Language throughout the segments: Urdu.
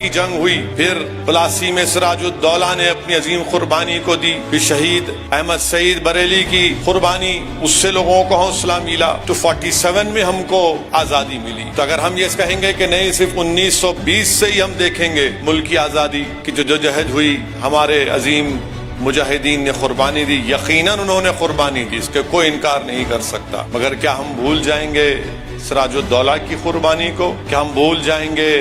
کی جنگ ہوئی، پھر پلاسی میں سراج الدولہ نے اپنی عظیم قربانی کو دی، پھر شہید احمد سعید بریلی کی قربانی، اس سے لوگوں کو حوصلہ ملا، تو 47 میں ہم کو آزادی ملی۔ تو اگر ہم یہ کہیں گے کہ نہیں صرف 1920 سے ہی ہم دیکھیں گے ملک کی آزادی کی جو جہد ہوئی، ہمارے عظیم مجاہدین نے قربانی دی، یقیناً انہوں نے قربانی دی، اس کے کوئی انکار نہیں کر سکتا، مگر کیا ہم بھول جائیں گے سراج الدولہ کی قربانی کو؟ کیا ہم بھول جائیں گے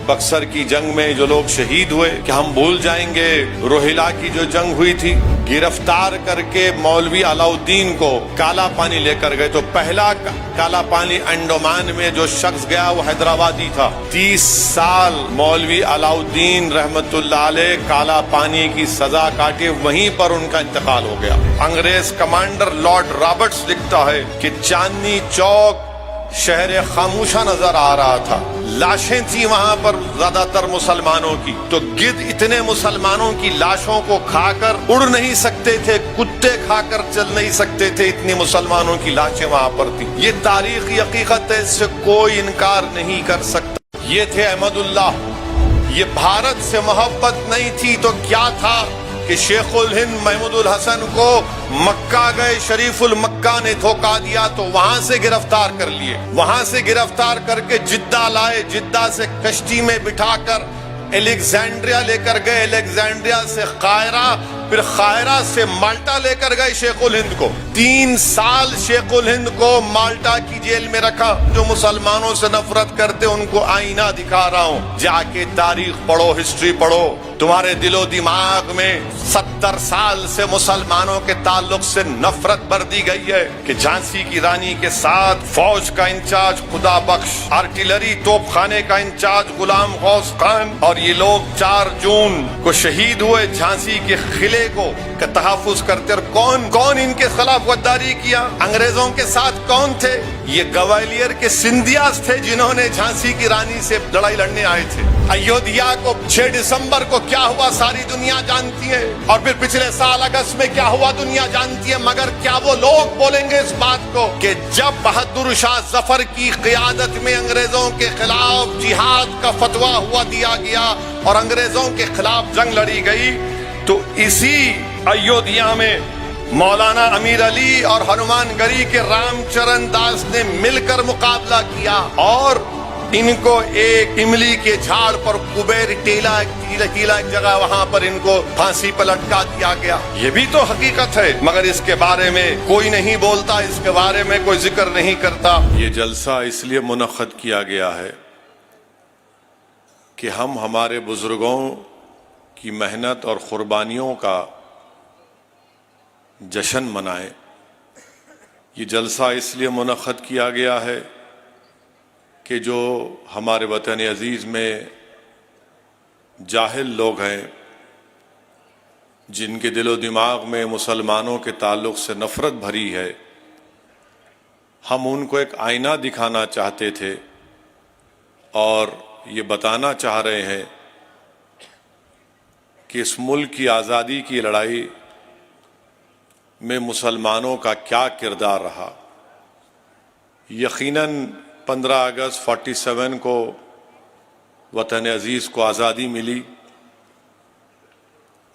بکسر کی جنگ میں جو لوگ شہید ہوئے؟ کہ ہم بھول جائیں گے روہیلا کی جو جنگ ہوئی تھی؟ گرفتار کر کے مولوی علاء الدین کو کالا پانی لے کر گئے، تو پہلا کالا پانی انڈومان میں جو شخص گیا وہ حیدرآبادی تھا۔ 30 سال مولوی علاء الدین رحمت اللہ علیہ کالا پانی کی سزا کاٹے، وہیں پر ان کا انتقال ہو گیا۔ انگریز کمانڈر لارڈ رابرٹس لکھتا ہے کہ چاندنی چوک شہر خاموشہ نظر آ رہا تھا، لاشیں تھیں وہاں پر زیادہ تر مسلمانوں کی، تو گدھ اتنے مسلمانوں کی لاشوں کو کھا کر اڑ نہیں سکتے تھے، کتے کھا کر چل نہیں سکتے تھے، اتنی مسلمانوں کی لاشیں وہاں پر تھیں۔ یہ تاریخی حقیقت ہے، اس سے کوئی انکار نہیں کر سکتا۔ یہ تھے احمد اللہ، یہ بھارت سے محبت نہیں تھی تو کیا تھا کہ شیخ الہند محمود الحسن کو مکہ گئے، شریف المکہ نے دھوکا دیا تو وہاں سے گرفتار کر لیے، وہاں سے گرفتار کر کے جدہ لائے، جدہ سے کشتی میں بٹھا کر الیگزینڈریا لے کر گئے، الیگزینڈریا سے قاہرہ، پھر قاہرہ سے مالٹا لے کر گئے شیخ الہند کو۔ 3 سال شیخ الہند کو مالٹا کی جیل میں رکھا۔ جو مسلمانوں سے نفرت کرتے ان کو آئینہ دکھا رہا ہوں، جا کے تاریخ پڑھو، ہسٹری پڑھو، تمہارے دل و دماغ میں 70 سال سے مسلمانوں کے تعلق سے نفرت بھر دی گئی ہے کہ جھانسی کی رانی کے ساتھ فوج کا انچارج خدا بخش، آرٹلری توپ خانے کا انچارج غلام غوث خان، اور یہ لوگ 4 جون کو شہید ہوئے جھانسی کے قلعے کو تحفظ کرتے۔ اور کون ان کے خلاف غداری کیا؟ انگریزوں کے ساتھ کون تھے؟ یہ گوالیر کے سندھیاز تھے جنہوں نے جھانسی کی رانی سے لڑائی لڑنے آئے تھے۔ ایودھیا کو 6 دسمبر کو کیا ہوا ساری دنیا جانتی ہے، اور پھر پچھلے سال اگست میں کیا ہوا دنیا جانتی ہے، مگر کیا وہ لوگ بولیں گے اس بات کو کہ جب بہادر شاہ ظفر کی قیادت میں انگریزوں کے خلاف جہاد کا فتویٰ ہوا دیا گیا اور انگریزوں کے خلاف جنگ لڑی گئی، تو اسی ایودھیا میں مولانا امیر علی اور ہنومان گری کے رام چرن داس نے مل کر مقابلہ کیا، اور ان کو ایک املی کے جھاڑ پر کبیر ٹیلا ایک جگہ وہاں پر ان کو پھانسی پر لٹکا دیا گیا۔ یہ بھی تو حقیقت ہے، مگر اس کے بارے میں کوئی نہیں بولتا، اس کے بارے میں کوئی ذکر نہیں کرتا۔ یہ جلسہ اس لیے منعقد کیا گیا ہے کہ ہم ہمارے بزرگوں کی محنت اور قربانیوں کا جشن منائیں۔ یہ جلسہ اس لیے منعقد کیا گیا ہے کہ جو ہمارے وطن عزیز میں جاہل لوگ ہیں، جن کے دل و دماغ میں مسلمانوں کے تعلق سے نفرت بھری ہے، ہم ان کو ایک آئینہ دکھانا چاہتے تھے اور یہ بتانا چاہ رہے ہیں کہ اس ملک کی آزادی کی لڑائی میں مسلمانوں کا کیا کردار رہا۔ یقیناً 15 اگست 47 کو وطن عزیز کو آزادی ملی،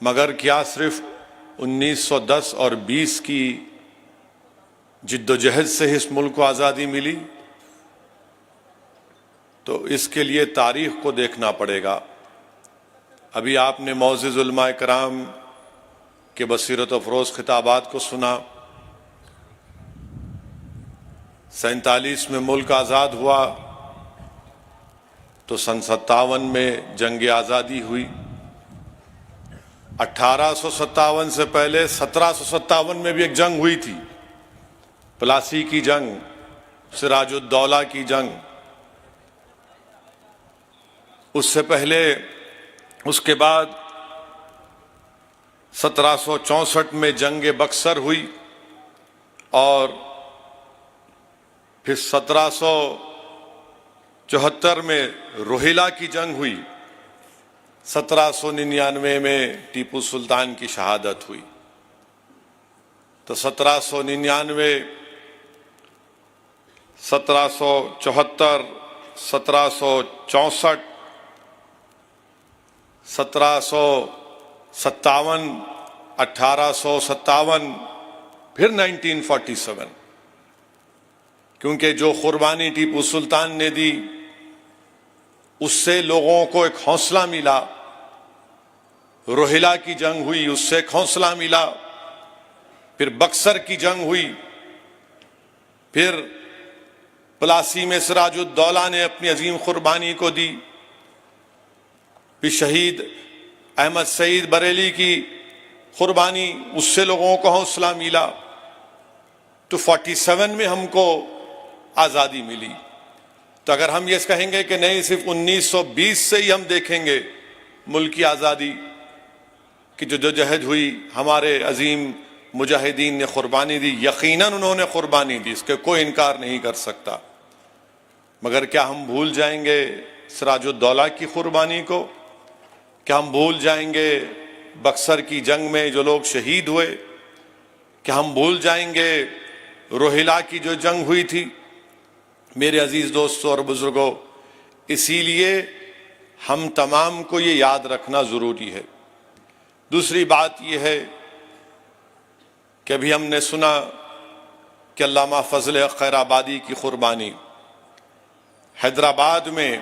مگر کیا صرف 1910 اور 20 کی جد و جہد سے اس ملک کو آزادی ملی؟ تو اس کے لیے تاریخ کو دیکھنا پڑے گا۔ ابھی آپ نے معزز علماء کرام کے بصیرت افروز خطابات کو سنا۔ 47 میں ملک آزاد ہوا تو سن 57 میں جنگ آزادی ہوئی۔ 1857 سے پہلے 1757 میں بھی ایک جنگ ہوئی تھی، پلاسی کی جنگ، سراج الدولہ کی جنگ۔ اس سے پہلے، اس کے بعد 1764 میں جنگ بکسر ہوئی، اور پھر 1774 میں روہیلا کی جنگ ہوئی۔ 1799 میں ٹیپو سلطان کی شہادت ہوئی۔ تو 1799، 1774، 1764 1757, 1857, پھر 1947، کیونکہ جو قربانی ٹیپو سلطان نے دی اس سے لوگوں کو ایک حوصلہ ملا، روہیلا کی جنگ ہوئی اس سے ایک حوصلہ ملا، پھر بکسر کی جنگ ہوئی، پھر پلاسی میں سراج الدولہ نے اپنی عظیم قربانی کو دی، پھر شہید احمد سعید بریلی کی قربانی اس سے لوگوں کو حوصلہ ملا، تو 47 میں ہم کو آزادی ملی۔ تو اگر ہم یہ کہیں گے کہ نہیں صرف 1920 سے ہی ہم دیکھیں گے ملک کی آزادی کی جو جہد ہوئی، ہمارے عظیم مجاہدین نے قربانی دی، یقیناً انہوں نے قربانی دی، اس کے کوئی انکار نہیں کر سکتا، مگر کیا ہم بھول جائیں گے سراج الدولہ کی قربانی کو؟ کیا ہم بھول جائیں گے بکسر کی جنگ میں جو لوگ شہید ہوئے؟ کیا ہم بھول جائیں گے روہیلا کی جو جنگ ہوئی تھی؟ میرے عزیز دوستوں اور بزرگوں، اسی لیے ہم تمام کو یہ یاد رکھنا ضروری ہے۔ دوسری بات یہ ہے کہ ابھی ہم نے سنا کہ علامہ فضل خیر آبادی کی قربانی، حیدرآباد میں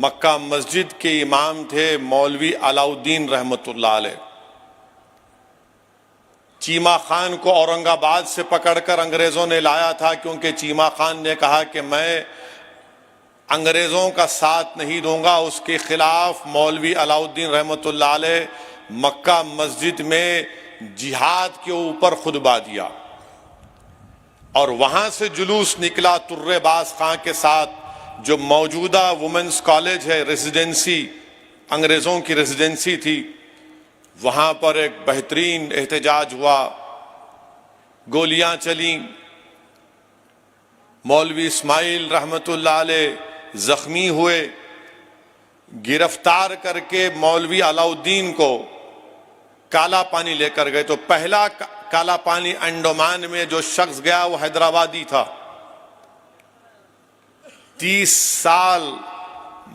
مکہ مسجد کے امام تھے مولوی علاء الدین رحمۃ اللہ علیہ۔ چیمہ خان کو اورنگ آباد سے پکڑ کر انگریزوں نے لایا تھا، کیونکہ چیمہ خان نے کہا کہ میں انگریزوں کا ساتھ نہیں دوں گا، اس کے خلاف مولوی علاء الدین رحمۃ اللہ علیہ مکہ مسجد میں جہاد کے اوپر خطبہ دیا، اور وہاں سے جلوس نکلا ترے باز خان کے ساتھ، جو موجودہ وومنس کالج ہے، ریزیڈنسی انگریزوں کی ریزیڈنسی تھی، وہاں پر ایک بہترین احتجاج ہوا، گولیاں چلیں، مولوی اسماعیل رحمۃ اللہ علیہ زخمی ہوئے، گرفتار کر کے مولوی علاء الدین کو کالا پانی لے کر گئے۔ تو پہلا کالا پانی انڈمان میں جو شخص گیا وہ حیدرآبادی تھا۔ 30 سال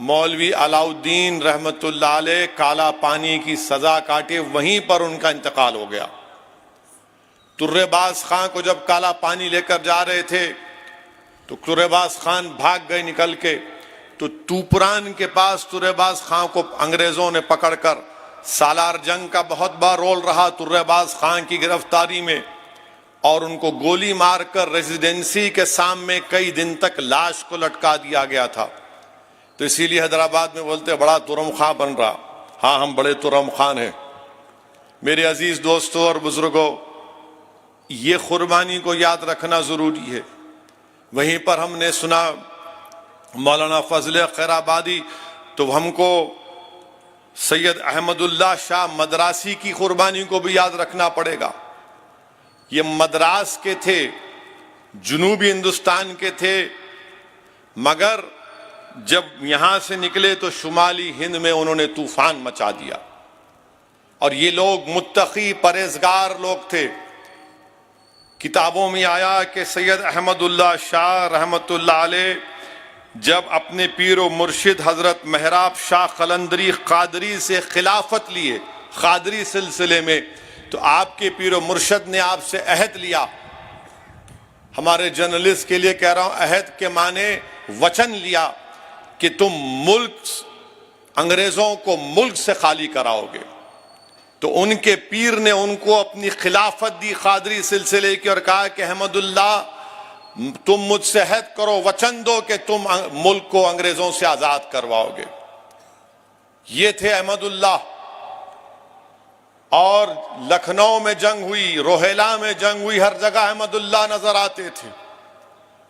مولوی علاء الدین رحمۃ اللہ علیہ کالا پانی کی سزا کاٹے، وہیں پر ان کا انتقال ہو گیا۔ ترے باز خان کو جب کالا پانی لے کر جا رہے تھے تو ترے باز خان بھاگ گئے نکل کے، تو توپران کے پاس ترے باز خان کو انگریزوں نے پکڑ کر، سالار جنگ کا بہت بڑا رول رہا ترے باز خان کی گرفتاری میں، اور ان کو گولی مار کر ریزیڈنسی کے سامنے کئی دن تک لاش کو لٹکا دیا گیا تھا۔ تو اسی لیے حیدرآباد میں بولتے بڑا ترم خاں بن رہا۔ ہاں، ہم بڑے ترم خان ہیں۔ میرے عزیز دوستوں اور بزرگوں، یہ قربانی کو یاد رکھنا ضروری ہے۔ وہیں پر ہم نے سنا مولانا فضل خیر آبادی، تو ہم کو سید احمد اللہ شاہ مدراسی کی قربانی کو بھی یاد رکھنا پڑے گا۔ یہ مدراس کے تھے، جنوبی ہندوستان کے تھے، مگر جب یہاں سے نکلے تو شمالی ہند میں انہوں نے طوفان مچا دیا، اور یہ لوگ متقی پرہیزگار لوگ تھے۔ کتابوں میں آیا کہ سید احمد اللہ شاہ رحمۃ اللہ علیہ جب اپنے پیر و مرشد حضرت محراب شاہ قلندری قادری سے خلافت لیے قادری سلسلے میں، تو آپ کے پیر و مرشد نے آپ سے عہد لیا۔ ہمارے جرنلسٹ کے لیے کہہ رہا ہوں، عہد کے معنی وچن لیا کہ تم ملک، انگریزوں کو ملک سے خالی کراؤ گے۔ تو ان کے پیر نے ان کو اپنی خلافت دی قادری سلسلے کی، اور کہا کہ احمد اللہ تم مجھ سے عہد کرو، وچن دو کہ تم ملک کو انگریزوں سے آزاد کرواؤ گے۔ یہ تھے احمد اللہ۔ اور لکھنؤ میں جنگ ہوئی، روہیلا میں جنگ ہوئی، ہر جگہ احمد اللہ نظر آتے تھے۔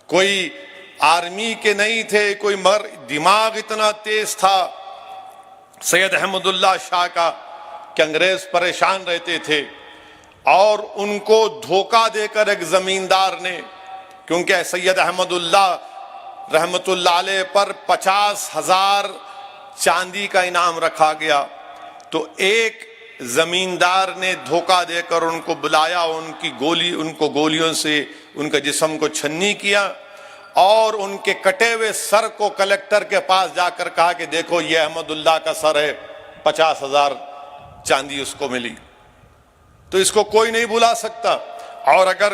کوئی آرمی کے نہیں تھے، کوئی مگر دماغ اتنا تیز تھا سید احمد اللہ شاہ کا کہ انگریز پریشان رہتے تھے، اور ان کو دھوکہ دے کر ایک زمیندار نے، کیونکہ سید احمد اللہ رحمت اللہ علیہ پر 50,000 چاندی کا انعام رکھا گیا، تو ایک زمیندار نے دھوکہ دے کر ان کو بلایا، ان کو گولیوں سے ان کا جسم کو چھنی کیا، اور ان کے کٹے ہوئے سر کو کلکٹر کے پاس جا کر کہا کہ دیکھو یہ احمد اللہ کا سر ہے، 50,000 چاندی اس کو ملی. تو اس کو کوئی نہیں بھلا سکتا. اور اگر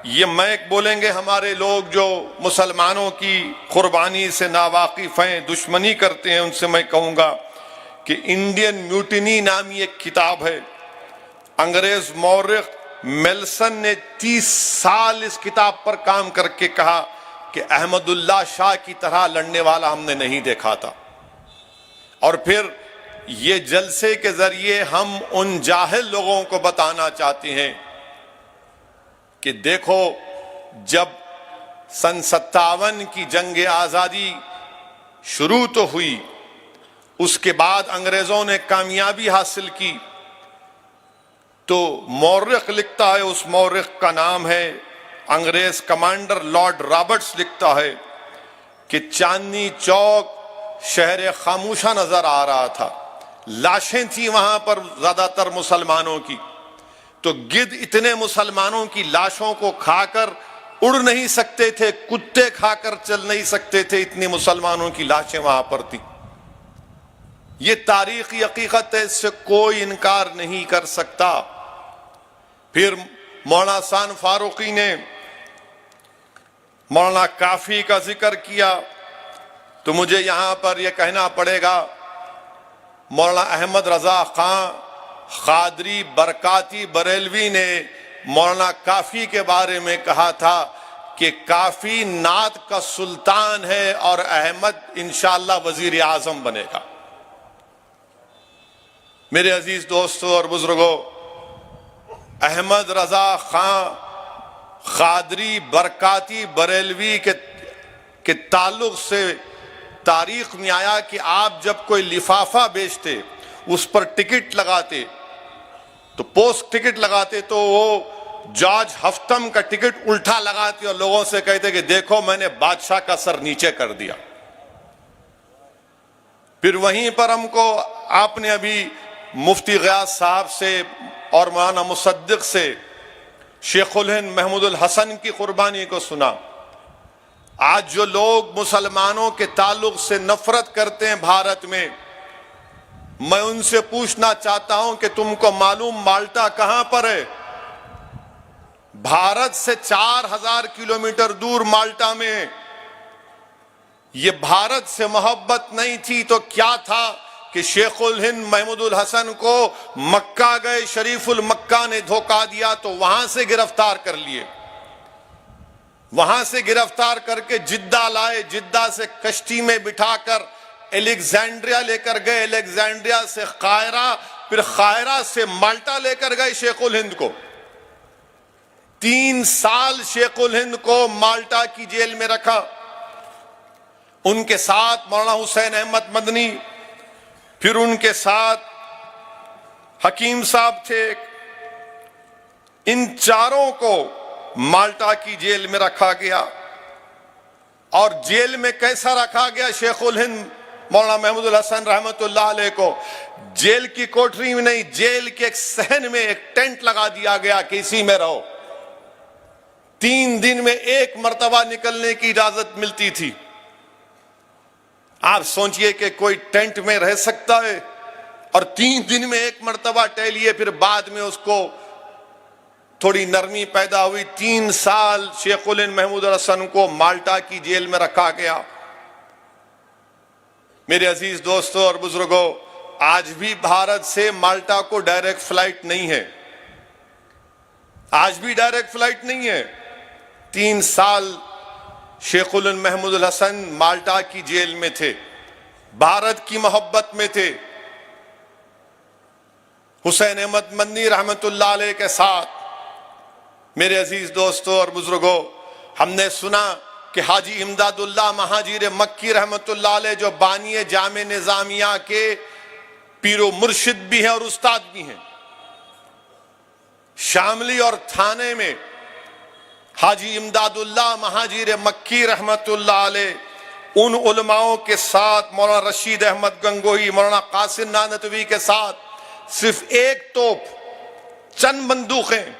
یہ میک بولیں گے ہمارے لوگ جو مسلمانوں کی قربانی سے ناواقف ہیں, دشمنی کرتے ہیں, ان سے میں کہوں گا کہ انڈین میوٹینی نامی ایک کتاب ہے, انگریز مورخ میلسن نے 30 سال اس کتاب پر کام کر کے کہا کہ احمد اللہ شاہ کی طرح لڑنے والا ہم نے نہیں دیکھا تھا. اور پھر یہ جلسے کے ذریعے ہم ان جاہل لوگوں کو بتانا چاہتے ہیں کہ دیکھو, جب سن 57 کی جنگ آزادی شروع تو ہوئی, اس کے بعد انگریزوں نے کامیابی حاصل کی, تو مورخ لکھتا ہے, اس مورخ کا نام ہے انگریز کمانڈر لارڈ رابرٹس, لکھتا ہے کہ چاندنی چوک شہر خاموشہ نظر آ رہا تھا, لاشیں تھیں وہاں پر زیادہ تر مسلمانوں کی, تو گدھ اتنے مسلمانوں کی لاشوں کو کھا کر اڑ نہیں سکتے تھے, کتے کھا کر چل نہیں سکتے تھے, اتنی مسلمانوں کی لاشیں وہاں پر تھیں. یہ تاریخی حقیقت ہے, اس سے کوئی انکار نہیں کر سکتا. پھر مولانا احسان فاروقی نے مولانا کافی کا ذکر کیا, تو مجھے یہاں پر یہ کہنا پڑے گا, مولانا احمد رضا خان قادری برکاتی بریلوی نے مولانا کافی کے بارے میں کہا تھا کہ کافی نعت کا سلطان ہے اور احمد انشاءاللہ وزیر اعظم بنے گا. میرے عزیز دوستوں اور بزرگوں, احمد رضا خان قادری برکاتی بریلوی کے تعلق سے تاریخ میں آیا کہ آپ جب کوئی لفافہ بیچتے, اس پر ٹکٹ لگاتے, تو پوسٹ ٹکٹ لگاتے, تو وہ جارج ہفتم کا ٹکٹ الٹا لگاتے اور لوگوں سے کہتے کہ دیکھو میں نے بادشاہ کا سر نیچے کر دیا. پھر وہیں پر ہم کو آپ نے ابھی مفتی غیاث صاحب سے اور مولانا مصدق سے شیخ الہند محمود الحسن کی قربانی کو سنا. آج جو لوگ مسلمانوں کے تعلق سے نفرت کرتے ہیں بھارت میں, میں ان سے پوچھنا چاہتا ہوں کہ تم کو معلوم مالٹا کہاں پر ہے؟ بھارت سے 4000 کلومیٹر دور مالٹا میں. یہ بھارت سے محبت نہیں تھی تو کیا تھا کہ شیخ الہند محمود الحسن کو مکہ گئے, شریف المکہ نے دھوکہ دیا تو وہاں سے گرفتار کر لیے, وہاں سے گرفتار کر کے جدہ لائے, جدہ سے کشتی میں بٹھا کر الیگزینڈریا لے کر گئے, الیگزینڈریا سے قاہرہ, پھر قاہرہ سے مالٹا لے کر گئے شیخ الہند کو. 3 سال شیخ الہند کو مالٹا کی جیل میں رکھا. ان کے ساتھ مولانا حسین احمد مدنی, پھر ان کے ساتھ حکیم صاحب تھے. ان چاروں کو مالٹا کی جیل میں رکھا گیا. اور جیل میں کیسا رکھا گیا شیخ الہند مولانا محمود الحسن رحمت اللہ علیہ کو؟ جیل کی کوٹری میں نہیں, جیل کے ایک صحن میں ایک ٹینٹ لگا دیا گیا کہ اسی میں رہو. 3 دن میں 1 مرتبہ نکلنے کی اجازت ملتی تھی. آپ سوچئے کہ کوئی ٹینٹ میں رہ سکتا ہے, اور 3 دن میں 1 مرتبہ ٹہلیے. پھر بعد میں اس کو تھوڑی نرمی پیدا ہوئی. 3 سال شیخ الہند محمود الحسن کو مالٹا کی جیل میں رکھا گیا. میرے عزیز دوستوں اور بزرگوں, آج بھی بھارت سے مالٹا کو ڈائریکٹ فلائٹ نہیں ہے, آج بھی ڈائریکٹ فلائٹ نہیں ہے. 3 سال شیخ الہند محمود الحسن مالٹا کی جیل میں تھے, بھارت کی محبت میں تھے. حسین احمد مدنی رحمت اللہ علیہ کے ساتھ. میرے عزیز دوستوں اور بزرگوں, ہم نے سنا کہ حاجی امداد اللہ مہاجر مکی رحمت اللہ علیہ, جو بانی جامع نظامیہ کے پیر و مرشد بھی ہیں اور استاد بھی ہیں, شاملی اور تھانے میں حاجی امداد اللہ مہاجر مکی رحمت اللہ علیہ ان علماؤں کے ساتھ, مولانا رشید احمد گنگوہی, مولانا قاسم نانوتوی کے ساتھ, صرف 1 توپ, چند بندوقیں,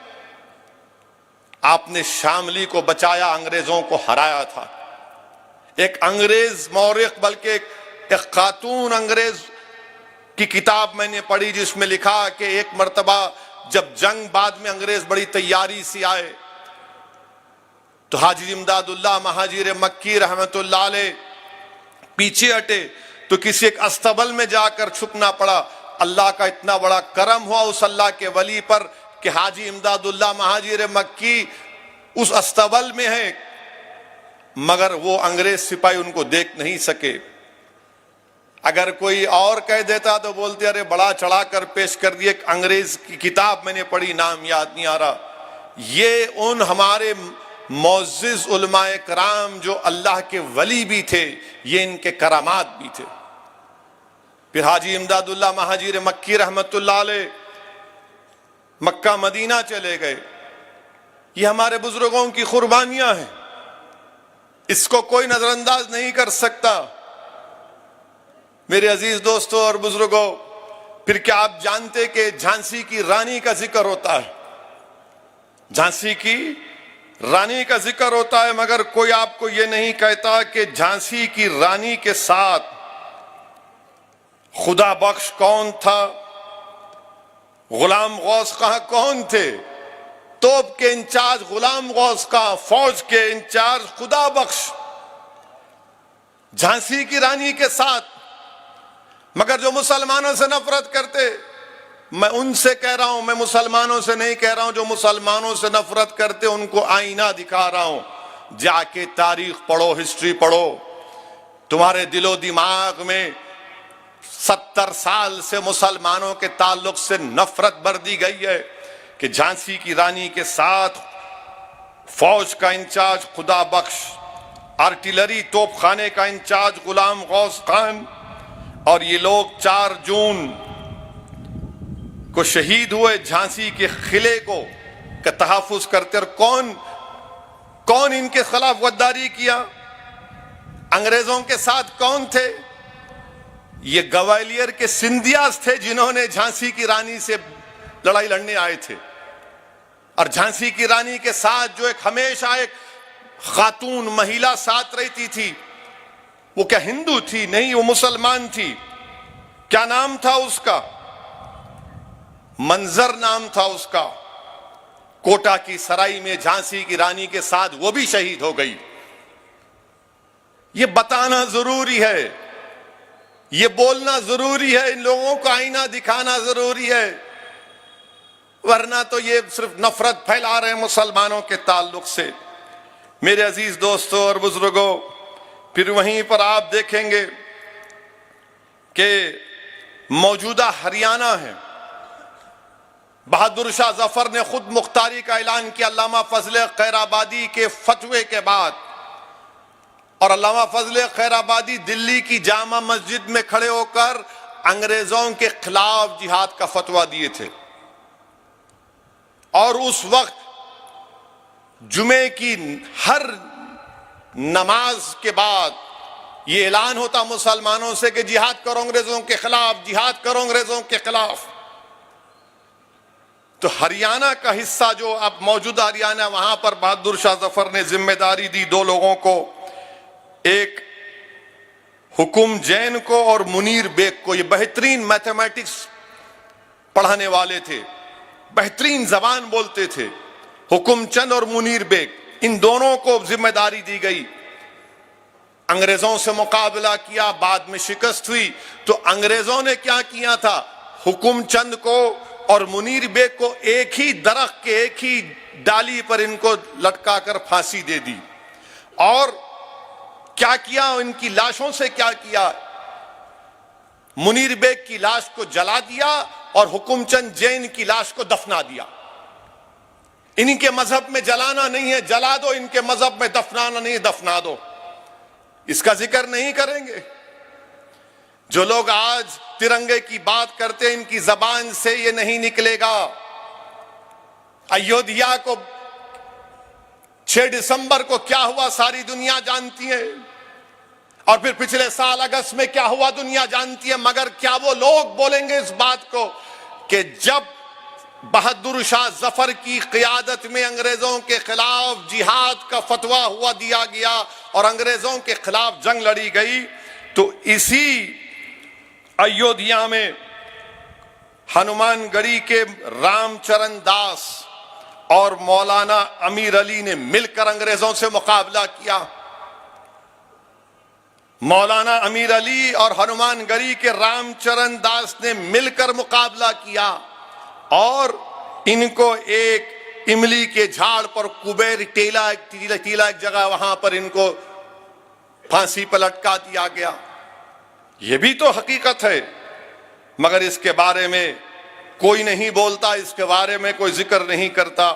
آپ نے شاملی کو بچایا, انگریزوں کو ہرایا تھا. ایک انگریز مورخ, بلکہ ایک خاتون انگریز کی کتاب میں نے پڑھی جس میں لکھا کہ ایک مرتبہ جب جنگ بعد میں انگریز بڑی تیاری سے آئے تو حاجی امداد اللہ مہاجر مکی رحمت اللہ علیہ پیچھے ہٹے تو کسی ایک استبل میں جا کر چھپنا پڑا. اللہ کا اتنا بڑا کرم ہوا اس اللہ کے ولی پر کہ حاجی امداد اللہ مہاجر مکی اس استبل میں ہے، مگر وہ انگریز سپاہی ان کو دیکھ نہیں سکے. اگر کوئی اور کہہ دیتا تو بولتے ارے بڑا چڑھا کر پیش کر دیے. ایک انگریز کی کتاب میں نے پڑھی، نام یاد نہیں آ رہا. یہ ان ہمارے معزز علماء کرام جو اللہ کے ولی بھی تھے، یہ ان کے کرامات بھی تھے. پھر حاجی امداد اللہ مہاجر مکی رحمت اللہ علیہ مکہ مدینہ چلے گئے. یہ ہمارے بزرگوں کی قربانیاں ہیں، اس کو کوئی نظر انداز نہیں کر سکتا. میرے عزیز دوستوں اور بزرگوں، پھر کیا آپ جانتے کہ جھانسی کی رانی کا ذکر ہوتا ہے؟ جھانسی کی رانی کا ذکر ہوتا ہے، مگر کوئی آپ کو یہ نہیں کہتا کہ جھانسی کی رانی کے ساتھ خدا بخش کون تھا، غلام غوث خاں کون تھے. توپ کے انچارج غلام غوث خاں، فوج کے انچارج خدا بخش، جھانسی کی رانی کے ساتھ. مگر جو مسلمانوں سے نفرت کرتے، میں ان سے کہہ رہا ہوں، میں مسلمانوں سے نہیں کہہ رہا ہوں، جو مسلمانوں سے نفرت کرتے ان کو آئینہ دکھا رہا ہوں. جا کے تاریخ پڑھو، ہسٹری پڑھو. تمہارے دل و دماغ میں 70 سال سے مسلمانوں کے تعلق سے نفرت بر دی گئی ہے کہ جھانسی کی رانی کے ساتھ فوج کا انچارج خدا بخش، آرٹلری توپ خانے کا انچارج غلام غوث خان، اور یہ لوگ 4 جون کو شہید ہوئے جھانسی کے قلعے کو کا تحفظ کرتے. اور کون ان کے خلاف غداری کیا؟ انگریزوں کے ساتھ کون تھے؟ یہ گوالیر کے سندھیاز تھے جنہوں نے جھانسی کی رانی سے لڑائی لڑنے آئے تھے. اور جھانسی کی رانی کے ساتھ جو ایک ہمیشہ ایک خاتون مہیلا ساتھ رہتی تھی، وہ کیا ہندو تھی؟ نہیں، وہ مسلمان تھی. کیا نام تھا اس کا؟ منظر نام تھا اس کا. کوٹا کی سرائی میں جھانسی کی رانی کے ساتھ وہ بھی شہید ہو گئی. یہ بتانا ضروری ہے، یہ بولنا ضروری ہے، ان لوگوں کو آئینہ دکھانا ضروری ہے، ورنہ تو یہ صرف نفرت پھیلا رہے ہیں مسلمانوں کے تعلق سے. میرے عزیز دوستوں اور بزرگوں، پھر وہیں پر آپ دیکھیں گے کہ موجودہ ہریانہ ہے. بہادر شاہ ظفر نے خود مختاری کا اعلان کیا علامہ فضل خیر آبادی کے فتوے کے بعد. اور علامہ فضل خیر آبادی دلی کی جامع مسجد میں کھڑے ہو کر انگریزوں کے خلاف جہاد کا فتویٰ دیے تھے. اور اس وقت جمعے کی ہر نماز کے بعد یہ اعلان ہوتا مسلمانوں سے کہ جہاد کرو انگریزوں کے خلاف، جہاد کرو انگریزوں کے خلاف. تو ہریانہ کا حصہ جو اب موجودہ ہریانہ، وہاں پر بہادر شاہ ظفر نے ذمہ داری دی 2 لوگوں کو، ایک حکم جین کو اور منیر بیگ کو. یہ بہترین میتھمیٹکس پڑھانے والے تھے، بہترین زبان بولتے تھے. حکم چند اور منیر بیگ، ان دونوں کو ذمہ داری دی گئی. انگریزوں سے مقابلہ کیا، بعد میں شکست ہوئی. تو انگریزوں نے کیا کیا تھا؟ حکم چند کو اور منیر بیگ کو ایک ہی درخت کے ایک ہی ڈالی پر ان کو لٹکا کر پھانسی دے دی. اور کیا کیا؟ ان کی لاشوں سے کیا کیا؟ منیر بیگ کی لاش کو جلا دیا اور حکم چند جین کی لاش کو دفنا دیا. ان کے مذہب میں جلانا نہیں ہے، جلا دو. ان کے مذہب میں دفنانا نہیں، دفنا دو. اس کا ذکر نہیں کریں گے. جو لوگ آج ترنگے کی بات کرتے ہیں، ان کی زبان سے یہ نہیں نکلے گا. ایودھیا کو 6 دسمبر کو کیا ہوا ساری دنیا جانتی ہے، اور پھر پچھلے سال اگست میں کیا ہوا دنیا جانتی ہے. مگر کیا وہ لوگ بولیں گے اس بات کو کہ جب بہادر شاہ ظفر کی قیادت میں انگریزوں کے خلاف جہاد کا فتویٰ دیا گیا اور انگریزوں کے خلاف جنگ لڑی گئی، تو اسی ایودھیا میں ہنومان گڑھی کے رام چرن داس اور مولانا امیر علی نے مل کر انگریزوں سے مقابلہ کیا. مولانا امیر علی اور ہنومان گڑھی کے رام چرن داس نے مل کر مقابلہ کیا اور ان کو ایک املی کے جھاڑ پر کبیر ٹیلا ایک جگہ وہاں پر ان کو پھانسی پر لٹکا دیا گیا. یہ بھی تو حقیقت ہے، مگر اس کے بارے میں کوئی نہیں بولتا، اس کے بارے میں کوئی ذکر نہیں کرتا.